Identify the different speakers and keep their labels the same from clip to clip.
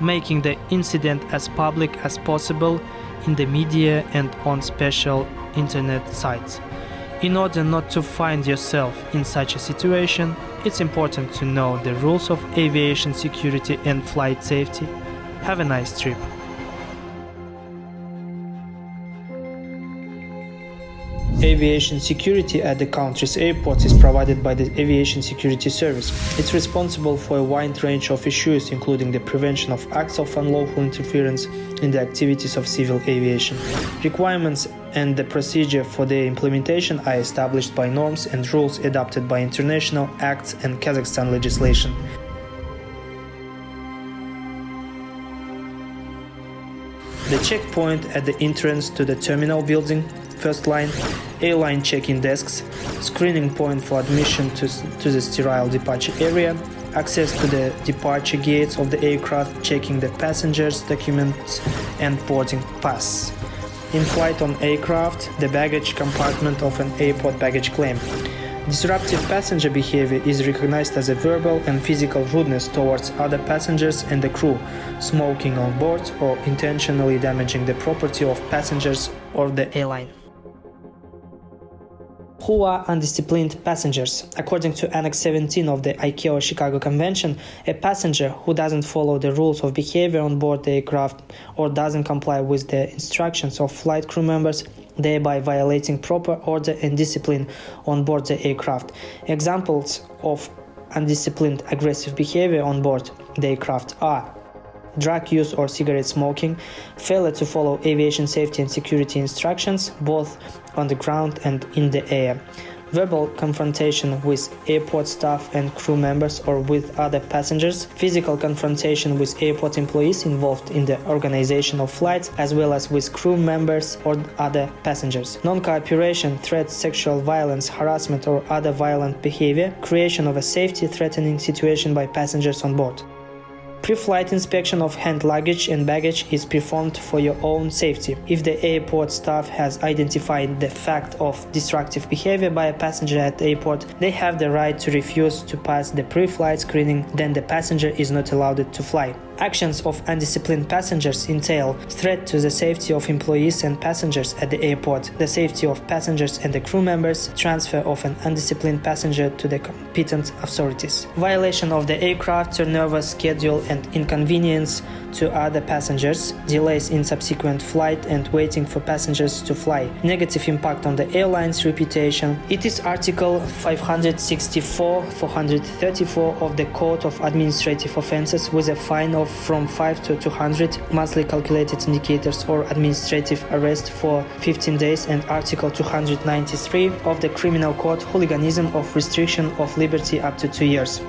Speaker 1: making the incident as public as possible in the media and on special internet sites. In order not to find yourself in such a situation, it's important to know the rules of aviation security and flight safety. Have a nice trip. Aviation security at the country's airports is provided by the Aviation Security Service. It's responsible for a wide range of issues, including the prevention of acts of unlawful interference in the activities of civil aviation. Requirements and the procedure for their implementation are established by norms and rules adopted by international acts and Kazakhstan legislation. The checkpoint at the entrance to the terminal building, first line, airline check-in desks, screening point for admission to the sterile departure area, access to the departure gates of the aircraft, checking the passengers' documents and boarding pass. In flight on aircraft, the baggage compartment of an airport baggage claim. Disruptive passenger behavior is recognized as a verbal and physical rudeness towards other passengers and the crew, smoking on board or intentionally damaging the property of passengers or the airline. Who are undisciplined passengers? According to Annex 17 of the ICAO Chicago Convention, a passenger who doesn't follow the rules of behavior on board the aircraft or doesn't comply with the instructions of flight crew members, thereby violating proper order and discipline on board the aircraft. Examples of undisciplined aggressive behavior on board the aircraft are drug use or cigarette smoking, failure to follow aviation safety and security instructions, both on the ground and in the air, verbal confrontation with airport staff and crew members or with other passengers, physical confrontation with airport employees involved in the organization of flights, as well as with crew members or other passengers, non-cooperation, threats, sexual violence, harassment or other violent behavior, creation of a safety-threatening situation by passengers on board. Pre-flight inspection of hand luggage and baggage is performed for your own safety. If the airport staff has identified the fact of destructive behavior by a passenger at the airport, they have the right to refuse to pass the pre-flight screening, then the passenger is not allowed to fly. Actions of undisciplined passengers entail threat to the safety of employees and passengers at the airport, the safety of passengers and the crew members, transfer of an undisciplined passenger to the competent authorities, violation of the aircraft turnover schedule and inconvenience to other passengers, delays in subsequent flight and waiting for passengers to fly, negative impact on the airline's reputation. It is Article 564-434 of the Code of Administrative Offences with a fine of from 5 to 200 monthly calculated indicators or administrative arrest for 15 days, and Article 293 of the Criminal Code, hooliganism of restriction of liberty up to 2 years.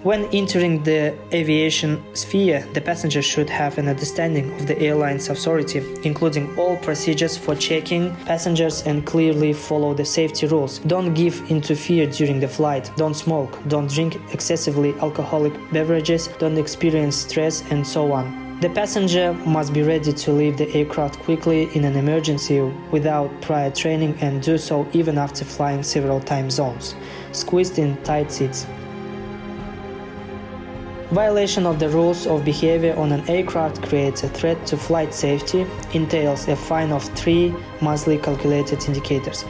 Speaker 1: When entering the aviation sphere, the passenger should have an understanding of the airline's authority, including all procedures for checking passengers, and clearly follow the safety rules. Don't give into fear during the flight, don't smoke, don't drink excessively alcoholic beverages, don't experience stress, and so on. The passenger must be ready to leave the aircraft quickly in an emergency without prior training, and do so even after flying several time zones. Squeezed in tight seats. Violation of the rules of behavior on an aircraft creates a threat to flight safety, entails a fine of 3 monthly calculated indicators.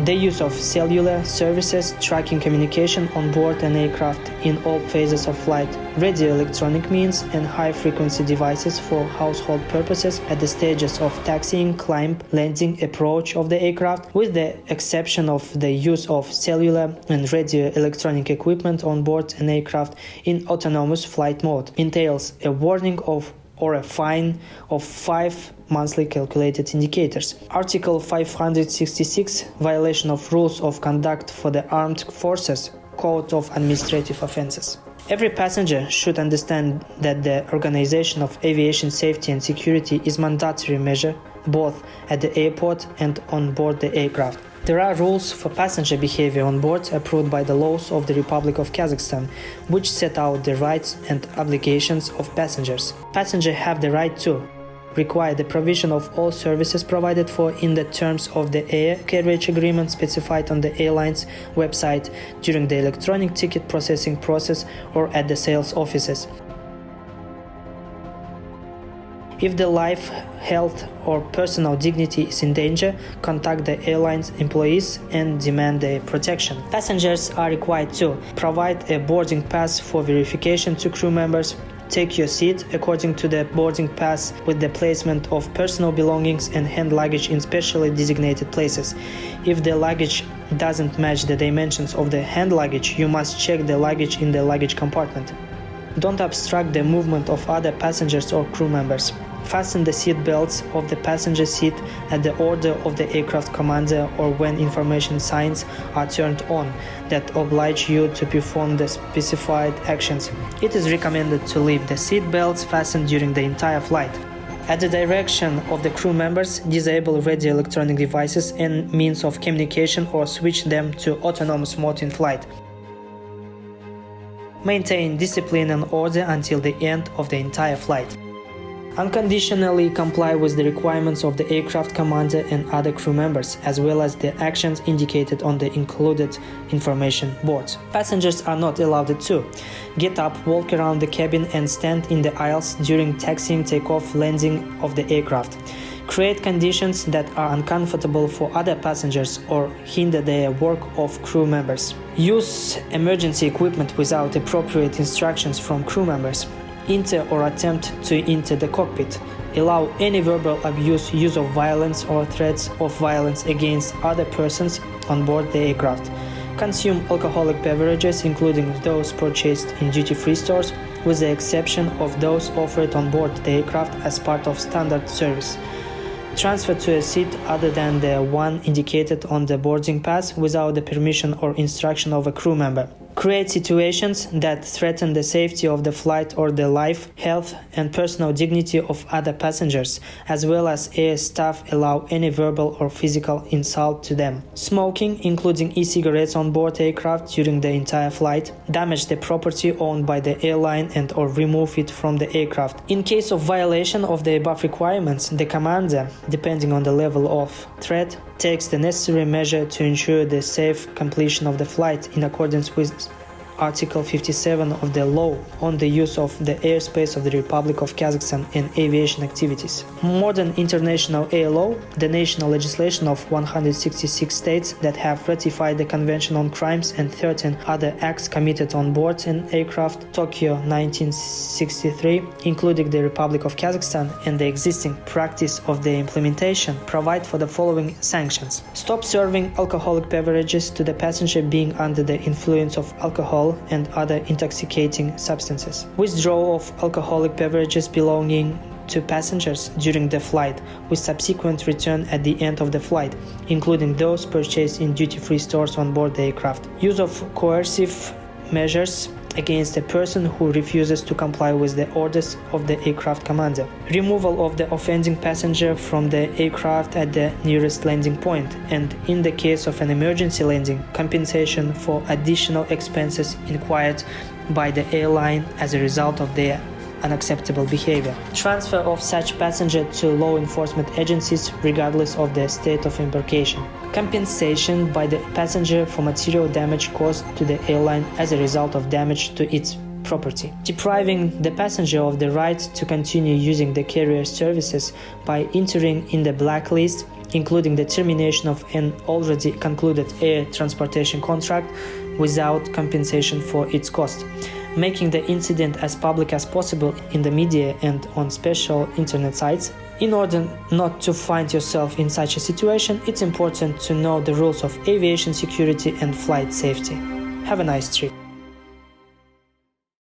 Speaker 1: The use of cellular services, tracking communication on board an aircraft in all phases of flight, radio electronic means and high-frequency devices for household purposes at the stages of taxiing, climb, landing, approach of the aircraft, with the exception of the use of cellular and radio electronic equipment on board an aircraft in autonomous flight mode, entails a warning of or a fine of 5 monthly calculated indicators. Article 566, violation of rules of conduct for the armed forces, Code of Administrative Offences. Every passenger should understand that the organization of aviation safety and security is a mandatory measure both at the airport and on board the aircraft. There are rules for passenger behavior on board approved by the laws of the Republic of Kazakhstan, which set out the rights and obligations of passengers. Passengers have the right to require the provision of all services provided for in the terms of the air carriage agreement specified on the airline's website during the electronic ticket processing process or at the sales offices. If the life, health, or personal dignity is in danger, contact the airline's employees and demand their protection. Passengers are required to provide a boarding pass for verification to crew members, take your seat according to the boarding pass with the placement of personal belongings and hand luggage in specially designated places. If the luggage doesn't match the dimensions of the hand luggage, you must check the luggage in the luggage compartment. Don't obstruct the movement of other passengers or crew members. Fasten the seat belts of the passenger seat at the order of the aircraft commander or when information signs are turned on that oblige you to perform the specified actions. It is recommended to leave the seat belts fastened during the entire flight. At the direction of the crew members, disable radio electronic devices and means of communication or switch them to autonomous mode in flight. Maintain discipline and order until the end of the entire flight. Unconditionally comply with the requirements of the aircraft commander and other crew members, as well as the actions indicated on the included information boards. Passengers are not allowed to get up, walk around the cabin, and stand in the aisles during taxiing, takeoff, landing of the aircraft. Create conditions that are uncomfortable for other passengers or hinder the work of crew members. Use emergency equipment without appropriate instructions from crew members. Enter or attempt to enter the cockpit. Allow any verbal abuse, use of violence, or threats of violence against other persons on board the aircraft. Consume alcoholic beverages, including those purchased in duty-free stores, with the exception of those offered on board the aircraft as part of standard service. Transfer to a seat other than the one indicated on the boarding pass without the permission or instruction of a crew member. Create situations that threaten the safety of the flight or the life, health, and personal dignity of other passengers, as well as air staff. Allow any verbal or physical insult to them. Smoking, including e-cigarettes on board aircraft during the entire flight. Damage the property owned by the airline and or remove it from the aircraft. In case of violation of the above requirements, the commander, depending on the level of threat, takes the necessary measure to ensure the safe completion of the flight in accordance with Article 57 of the law on the use of the airspace of the Republic of Kazakhstan and aviation activities. Modern international air law, the national legislation of 166 states that have ratified the Convention on Crimes and 13 other acts committed on board an aircraft, Tokyo 1963, including the Republic of Kazakhstan, and the existing practice of the implementation, provide for the following sanctions. Stop serving alcoholic beverages to the passenger being under the influence of alcohol and other intoxicating substances. Withdrawal of alcoholic beverages belonging to passengers during the flight, with subsequent return at the end of the flight, including those purchased in duty-free stores on board the aircraft. Use of coercive measures against a person who refuses to comply with the orders of the aircraft commander. Removal of the offending passenger from the aircraft at the nearest landing point, and in the case of an emergency landing, compensation for additional expenses incurred by the airline as a result of their unacceptable behavior. Transfer of such passenger to law enforcement agencies regardless of the state of embarkation. Compensation by the passenger for material damage caused to the airline as a result of damage to its property. Depriving the passenger of the right to continue using the carrier services by entering in the blacklist, including the termination of an already concluded air transportation contract without compensation for its cost. Making the incident as public as possible in the media and on special internet sites. In order not to find yourself in such a situation, it's important to know the rules of aviation security and flight safety. Have a nice trip.